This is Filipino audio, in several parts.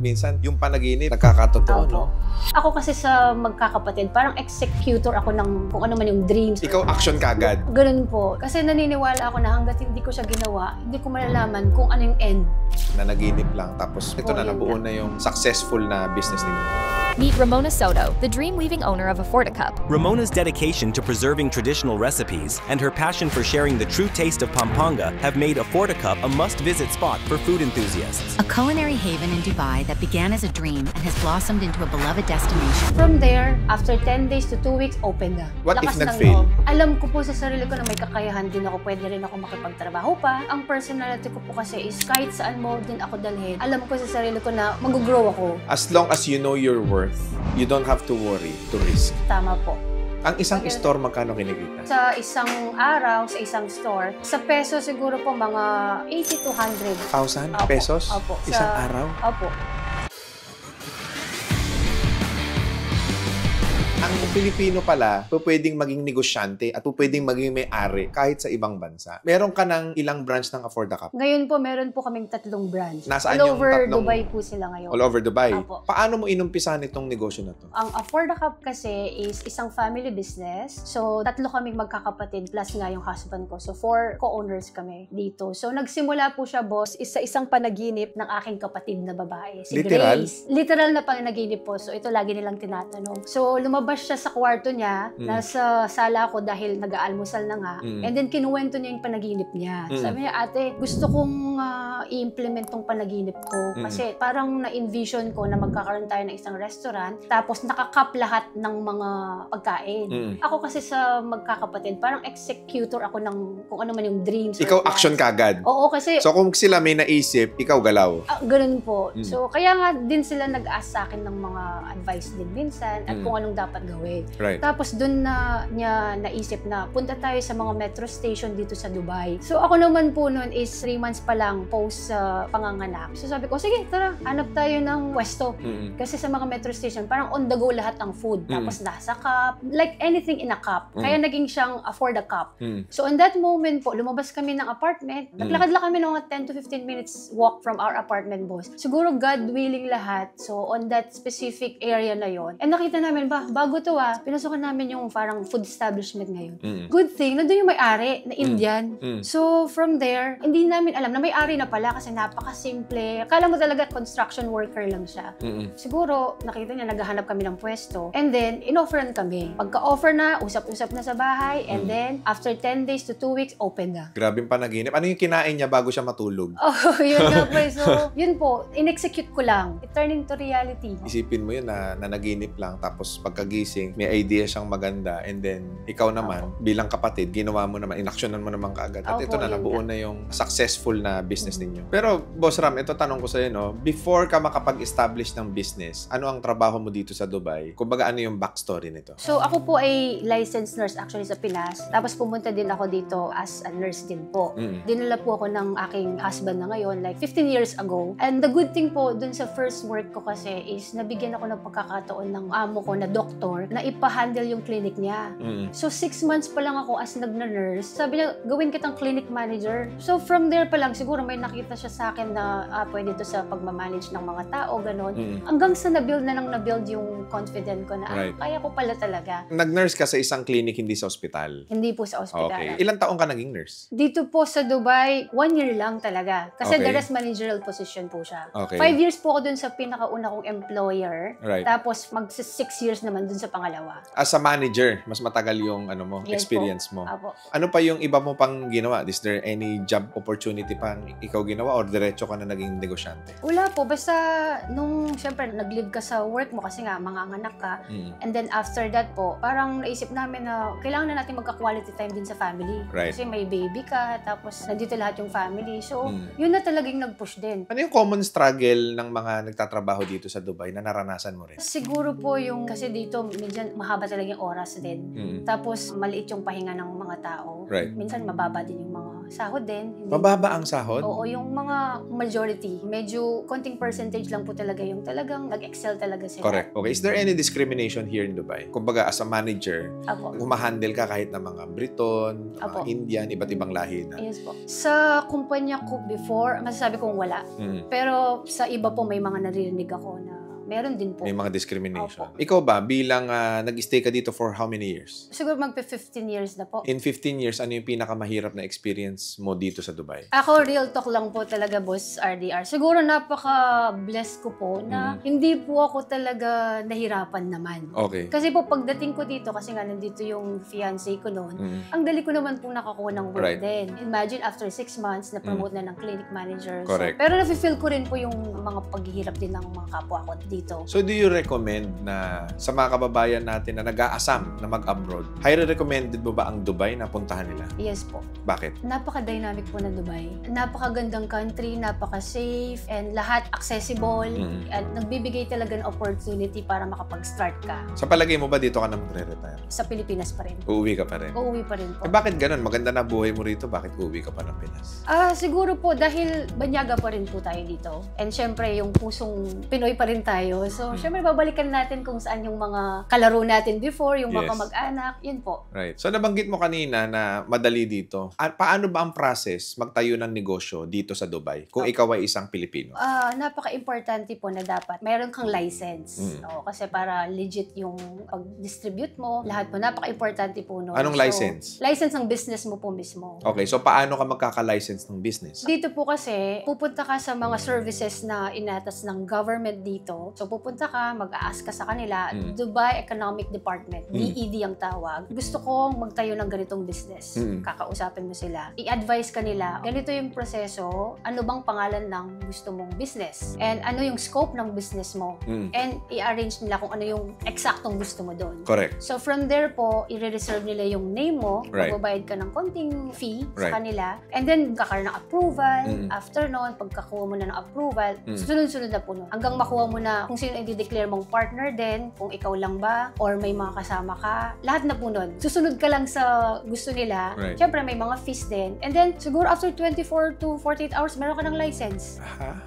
Minsan, yung panaginip, nagkakatotoo, no? Ako kasi sa magkakapatid, parang executor ako ng kung ano man yung dreams. Ikaw, action kagad. Ganun po. Kasi naniniwala ako na hanggat hindi ko siya ginawa, hindi ko malalaman kung ano yung end. Nanaginip lang, tapos ito na, nabuo na yung successful na business ninyo. Meet Ramona Soto, the dream-weaving owner of a Forticup. Ramona's dedication to preserving traditional recipes and her passion for sharing the true taste of Pampanga have made a Forticup a must-visit spot for food enthusiasts. A culinary haven in Dubai that began as a dream and has blossomed into a beloved destination. From there, after 10 days to 2 weeks, open na. What if Lakas ng nag-fail? loob. Alam ko po sa sarili ko na may kakayahan din ako, pwede rin ako makipagtrabaho pa. Ang personality ko po kasi is kahit saan mo din ako dalhin, alam ko sa sarili ko na mag-grow ako. As long as you know your worth, you don't have to worry to risk. Tama po. Ang isang store, magkano kinikita? Sa isang araw, sa isang store, sa peso siguro po mga 80 to 100. 1,000 pesos? Opo. Isang araw? Opo. Ang Pilipino pala, pwedeng maging negosyante at pwedeng maging may-ari kahit sa ibang bansa. Meron ka ng ilang branch ng Afford-a-Cup? Ngayon po, meron po kaming 3 branch. Nasaan all yung over tatlong- Dubai po sila ngayon. All over Dubai? Opo. Paano mo inumpisahan itong negosyo na to? Ang Afford-a-Cup kasi is isang family business. So, 3 kaming magkakapatid plus nga yung husband ko. So, 4 co-owners kami dito. So, nagsimula po siya, boss, is sa isang panaginip ng aking kapatid na babae, si Literal? Grace. Literal na panaginip po. So, ito lagi nilang tinatanong. So, lumabas siya sa kwarto niya, nasa sala ko dahil nag-aalmusal na nga. And then, kinuwento niya yung panaginip niya. Sabi niya, ate, gusto kong i-implement tong panaginip ko. Kasi parang na-envision ko na magkakaroon tayo ng isang restaurant, tapos nakakap lahat ng mga pagkain. Ako kasi sa magkakapatid, parang executor ako ng kung ano man yung dreams. Ikaw, action kagad. Oo, kasi So, kung sila may naisip, ikaw galaw. ganun po. So, kaya nga din sila nag-ask sa akin ng mga advice din minsan at kung anong dapat gawin. Right. Tapos dun na niya naisip na punta tayo sa mga metro station dito sa Dubai. So ako naman po noon is 3 months pa lang post sa panganganak. So sabi ko, sige, tara, hanap tayo ng pwesto. Kasi sa mga metro station, parang on the go lahat ng food. Tapos nasa cup, like anything in a cup. Kaya naging siyang afford a cup. So in that moment po, lumabas kami ng apartment. Naglakad lang kami ng mga 10 to 15 minutes walk from our apartment, boss. Siguro God willing lahat. So on that specific area na yon. And nakita namin, bago to pinasukan namin yung parang food establishment ngayon. Good thing, nandun yung may-ari na Indian. So from there, hindi namin alam na may-ari na pala kasi napakasimple. Akala mo talaga construction worker lang siya. Siguro, nakita niya, naghahanap kami ng pwesto. And then, in-offeran kami. Pagka-offer na, usap-usap na sa bahay. And then, after 10 days to 2 weeks, open na. Grabe yung panaginip. Ano yung kinain niya bago siya matulog? Oh, yun nga po. So, yun po, in-execute ko lang. It turned into reality. Isipin mo yun na nanaginip lang, tapos pagkagising, may idea siyang maganda, and then ikaw naman, bilang kapatid, ginawa mo naman, inaksyonan mo naman kaagad. At ito na, nabuo na yung successful na business ninyo. Pero, Boss Ram, ito tanong ko sa'yo, no? Before ka makapag-establish ng business, ano ang trabaho mo dito sa Dubai? Kumbaga, ano yung backstory nito? So, ako po ay licensed nurse actually sa Pinas. Tapos pumunta din ako dito as a nurse din po. Dinala po ako ng aking husband na ngayon, like 15 years ago. And the good thing po, dun sa first work ko kasi is nabigyan ako ng pagkakataon ng amo ko na doktor na ipa-handle yung clinic niya. So, 6 months pa lang ako as nagna-nurse. Sabi niya, gawin kitang clinic manager. So, from there pa lang, siguro may nakita siya sa akin na pwede to sa pagmamanage ng mga tao, ganon. Hanggang sa na-build yung confident ko na, kaya ko pala talaga. Nag-nurse ka sa isang clinic, hindi sa ospital? Hindi po sa ospital. Okay. Ilang taong ka naging nurse? Dito po sa Dubai, 1 year lang talaga. Kasi the rest managerial position po siya. 5 years po ako dun sa pinakauna kong employer. Tapos mag-6 years naman dun sa pangalawa. As a manager, mas matagal yung experience mo. Ano pa yung iba mo pang ginawa? Is there any job opportunity pang ikaw ginawa or diretso ka na naging negosyante? Wala po. Basta nung, syempre, nag-live ka sa work mo kasi nga, mga anak ka. And then after that po, parang naisip namin na kailangan na natin magka-quality time din sa family. Kasi may baby ka, tapos nandito lahat yung family. So, yun na talagang nag-push din. Ano yung common struggle ng mga nagtatrabaho dito sa Dubai na naranasan mo rin? Siguro po yung, kasi dito, minsan mahaba talaga yung oras din. Tapos, maliit yung pahinga ng mga tao. Minsan, mababa din yung mga sahod din. Hindi, Mababa ang sahod? Oo, yung mga majority, medyo konting percentage lang po talaga yung talagang nag-excel talaga sila. Correct. Okay. Is there any discrimination here in Dubai? Kumbaga, as a manager, Apo. humahandle ka kahit na mga Briton, mga Apo. Indian, iba't ibang lahi na. Yes po. Sa kumpanya ko before, masasabi kong wala. Pero sa iba po may mga naririnig ako na meron din po. May mga discrimination. Opo. Ikaw ba, bilang nag-stay ka dito for how many years? Siguro magpe-15 years na po. In 15 years, ano yung pinakamahirap na experience mo dito sa Dubai? Ako, real talk lang po talaga, Boss RDR. Siguro napaka-blessed ko po na hindi po ako talaga nahirapan naman. Okay. Kasi po pagdating ko dito, kasi nga nandito yung fiancé ko noon, ang dali ko naman po nakakuha ng work Right. din. Imagine after 6 months, na-promote na ng clinic manager. Correct. So, pero nafe-feel ko rin po yung mga paghihirap din ng mga kapwa ko dito. So, do you recommend na sa mga kababayan natin na nag-aasam na mag-abroad, highly recommended mo ba ang Dubai na puntahan nila? Yes po. Bakit? Napaka-dynamic po ng Dubai. Napakagandang country, napaka-safe, and lahat accessible. At nagbibigay talaga ng opportunity para makapag-start ka. Sa palagay mo ba dito ka na magre-retire? Sa Pilipinas pa rin. Uuwi ka pa rin? Uuwi pa rin po. Bakit ganun? Maganda na buhay mo rito, bakit uuwi ka pa ng Pinas? Siguro po dahil banyaga pa rin po tayo dito. And syempre, yung pusong Pinoy pa rin tayo. So, syempre, babalikan natin kung saan yung mga kalaro natin before, yung mga Yes. kamag-anak, yun po. Right. So, nabanggit mo kanina na madali dito. Paano ba ang process magtayo ng negosyo dito sa Dubai kung ikaw ay isang Pilipino? Napaka-importante po na dapat mayroon kang license. Oo, kasi para legit yung pag-distribute mo, lahat po, napaka-importante po nun. Anong So, license? License ng business mo po mismo. Okay, so paano ka magkaka-license ng business? Dito po kasi, pupunta ka sa mga services na inatas ng government dito. So, pupunta ka, mag-a-ask ka sa kanila, Dubai Economic Department, DED ang tawag. Gusto kong magtayo ng ganitong business. Kakausapin mo sila. I-advise ka nila, ganito yung proseso, ano bang pangalan ng gusto mong business? And ano yung scope ng business mo? And i-arrange nila kung ano yung eksaktong gusto mo doon. Correct. So, from there po, i-reserve nila yung name mo, Right. magbabayad ka ng konting fee Right. sa kanila, and then kakaroon ng approval. After nun, pagkakuha mo na ng approval, sunod-sunod na po nun. Hanggang makuha mo na kung sino i-declare mong partner din, kung ikaw lang ba, or may mga kasama ka, lahat na po nun. Susunod ka lang sa gusto nila. Right. Siyempre, may mga fees din. And then, siguro after 24 to 48 hours, meron ka ng license.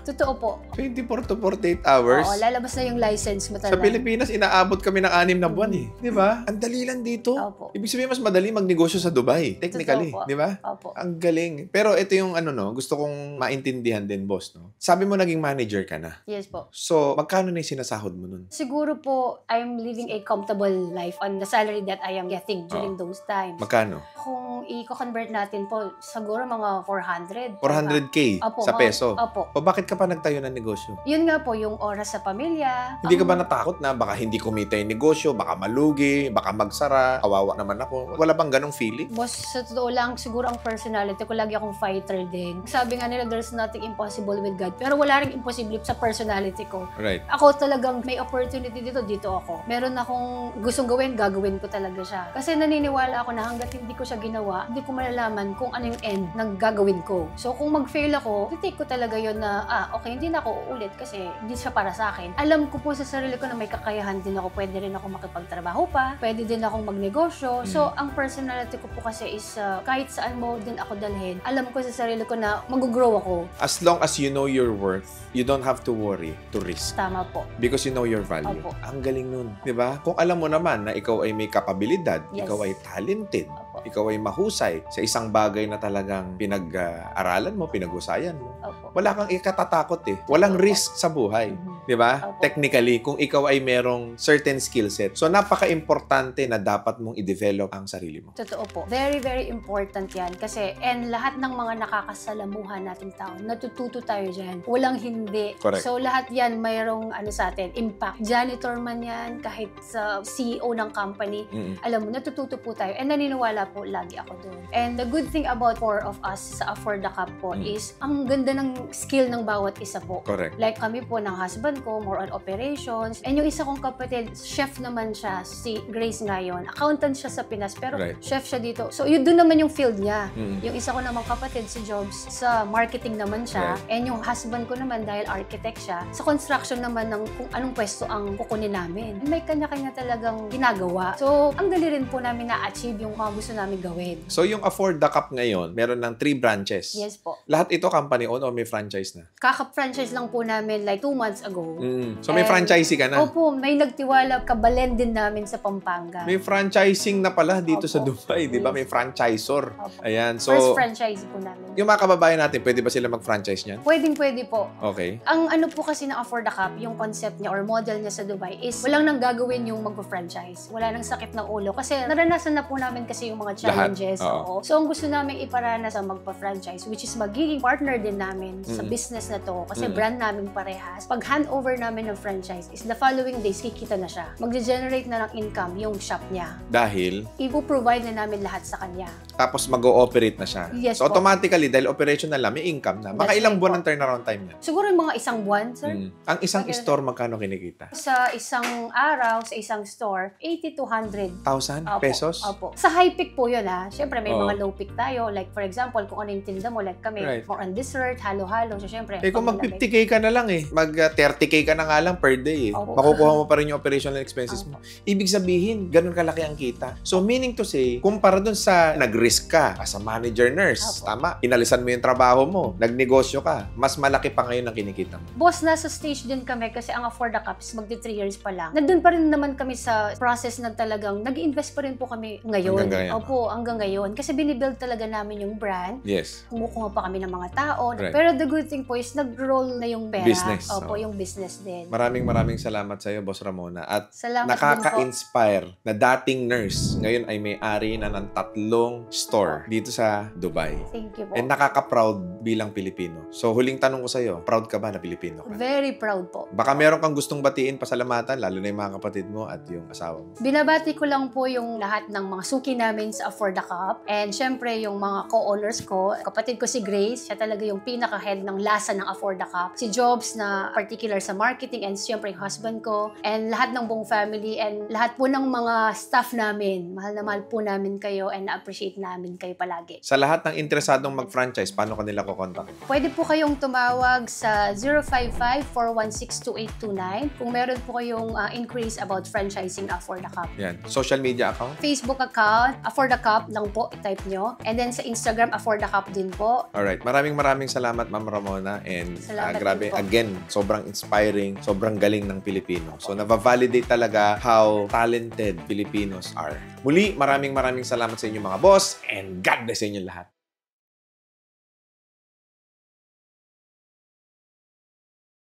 Totoo po. 24 to 48 hours? Oo, lalabas na yung license mo Sa talaga. Pilipinas, inaabot kami ng 6 na buwan eh. Di ba? Ang dali lang dito. Opo. Ibig sabihin, mas madali magnegosyo sa Dubai. Technically. Totoo po. Di ba? Opo. Ang galing. Pero ito yung gusto kong maintindihan din, boss. No? Sabi mo naging manager ka na. Yes po. So, magkano na yung sinasahod mo nun? Siguro po, I'm living a comfortable life on the salary that I am getting during those times. Magkano? Kung i-convert natin po, siguro mga 400. 400K Opo, sa mga- peso? Opo. O bakit ka pa nagtayo ng negosyo? Yun nga po, yung oras sa pamilya. Hindi ka ba natakot na baka hindi kumita yung negosyo, baka malugi, baka magsara, kawawa naman ako? Wala bang ganong feeling? Boss, sa totoo lang, siguro ang personality ko, lagi akong fighter din. Sabi nga nila, there's nothing impossible with God. Pero wala rin impossible sa personality ko. Right. Ako talagang may opportunity dito ako. Meron akong gustong gagawin ko talaga siya. Kasi naniniwala ako na hanggat hindi ko siya ginawa, hindi ko malalaman kung ano yung end ng gagawin ko. So kung mag-fail ako, take ko talaga yun na, okay, hindi na ako uulit kasi hindi siya para sa akin. Alam ko po sa sarili ko na may kakayahan din ako. Pwede rin ako makipagtrabaho pa. Pwede din akong magnegosyo. So ang personality ko po kasi is kahit saan mo din ako dalhin, alam ko sa sarili ko na mag-grow ako. As long as you know your worth, you don't have to worry to risk. Tama po. Because you know your value. Opo. Ang galing nun. Di ba? Kung alam mo naman na ikaw ay may kapabilidad, Yes. ikaw ay talented, Opo. ikaw ay mahusay sa isang bagay na talagang pinag-aralan mo, pinag-usayan mo, Opo. wala kang ikatatakot eh. Walang Opo. risk sa buhay. Mhm. Di ba? Opo. Technically, kung ikaw ay merong certain skill set. So, napaka-importante na dapat mong i-develop ang sarili mo. Totoo po. Very, very important yan. Kasi, and lahat ng mga nakakasalamuhan nating tao, natututo tayo dyan. Walang hindi. Correct. So, lahat yan mayroong sa atin, impact. Janitor man yan, kahit sa CEO ng company, alam mo, natututo po tayo. And naniniwala po lagi ako doon. And the good thing about four of us sa Afford the Cup po is, ang ganda ng skill ng bawat isa po. Correct. Like kami po ng husband ko, more on operations. And yung isa kong kapatid, chef naman siya, si Grace ngayon. Accountant siya sa Pinas, pero Right. chef siya dito. So yun doon naman yung field niya. Yung isa ko namang kapatid, si Jobs, sa marketing naman siya. Right. And yung husband ko naman, dahil architect siya, sa construction naman ng kung anong pwesto ang kukunin namin. May kanya-kanya talagang ginagawa. So, ang dali rin po namin na-achieve yung mga gusto namin namin gawin. So yung Afford the Cup ngayon, meron ng 3 branches. Yes po. Lahat ito company-owned o may franchise na? Kaka-franchise lang po namin like 2 months ago. So may franchisee ka na? Opo, may nagtiwala, kabalen din namin sa Pampanga. May franchising na pala dito sa Opo. Dubai, di ba? May franchisor. Opo. Ayan, so First franchise po namin. yung mga kababayan natin, pwede ba sila mag-franchise niyan? Pwede po. Okay. Ang ano po kasi ng Afford the Cup, yung concept niya or model niya sa Dubai is walang nang gagawin yung magpa-franchise. Wala nang sakit ng ulo. Kasi naranasan na po namin kasi yung mga challenges. Oo. So ang gusto namin iparanas sa magpa-franchise, which is magiging partner din namin sa business na to. Kasi brand namin parehas. Pag handover namin ng franchise is the following days, kikita na siya. Mag-generate na ng income yung shop niya. Dahil, Ipo-provide na namin lahat sa kanya. tapos mag-ooperate na siya. Yes So po. automatically, dahil operational lang, may income na. Mga That's ilang right buwan po. ang turnaround time niya? Siguro yung mga isang buwan, sir. Ang isang Okay. store, magkano kinikita? Sa isang araw, sa isang store, 80 to 100. 1,000 Opo, pesos? Opo. Sa high peak po yun ha. Siyempre may Oo. mga low peak tayo. Like for example, kung ano yung tinda mo, like kami, Right. more on dessert, halo-halo. So siyempre, Eh kung pag mag 50K ka na lang eh, mag 30K ka na nga lang per day eh. Opo. Makukuha mo pa rin yung operational expenses mo. Ibig sabihin, ganun kalaki ang kita. So meaning to say, kumpara dun sa nag-risk ka as a manager nurse, Opo. tama, inalisan mo yung trabaho mo, nagnegosyo ka, mas malaki pa ngayon ang kinikita mo. Boss, nasa stage din kami kasi ang Afford the Cup is magti 3 years pa lang. Nandun pa rin naman kami sa process na talagang nag-invest pa rin po kami ngayon. Hanggang ngayon. Opo, hanggang ngayon. Kasi binibuild talaga namin yung brand. Yes. Kumukuha pa kami ng mga tao. Right. Pero the good thing po is nag-roll na yung pera. Business, Opo, oh. yung business din. Maraming salamat sa iyo, Boss Ramona. At Salamat din po. nakaka-inspire na dating nurse, ngayon ay may-ari na ng 3 store dito sa Dubai. Thank you po. And nakaka-proud bilang Pilipino. So huling tanong ko sa iyo, proud ka ba na Pilipino ka? Very proud po. Baka meron kang gustong batiin, pasalamatan, lalo na yung mga kapatid mo at yung asawa mo. Binabati ko lang po yung lahat ng mga suki namin sa Afford the Cup. And syempre, yung mga co-owners ko, kapatid ko si Grace, siya talaga yung pinaka-head ng lasa ng Afford the Cup. Si Jobs na particular sa marketing and syempre yung husband ko. And lahat ng buong family and lahat po ng mga staff namin. Mahal na mahal po namin kayo and na-appreciate namin kayo palagi. Sa lahat ng interesadong mag-franchise, paano kanila kukontak? Pwede po kayong tumawag sa 055-416-2829 kung meron po kayong inquiries about franchising Afford the Cup. Yan. Social media account? Facebook account, Afford the Cup lang po, i-type nyo. And then sa Instagram, Afford the Cup din po. Alright. Maraming salamat, Ma'am Ramona. And Salamat grabe, din po. again, sobrang inspiring, sobrang galing ng Pilipino. So, nava-validate talaga how talented Filipinos are. Muli, maraming salamat sa inyo mga boss and God bless sa inyo lahat.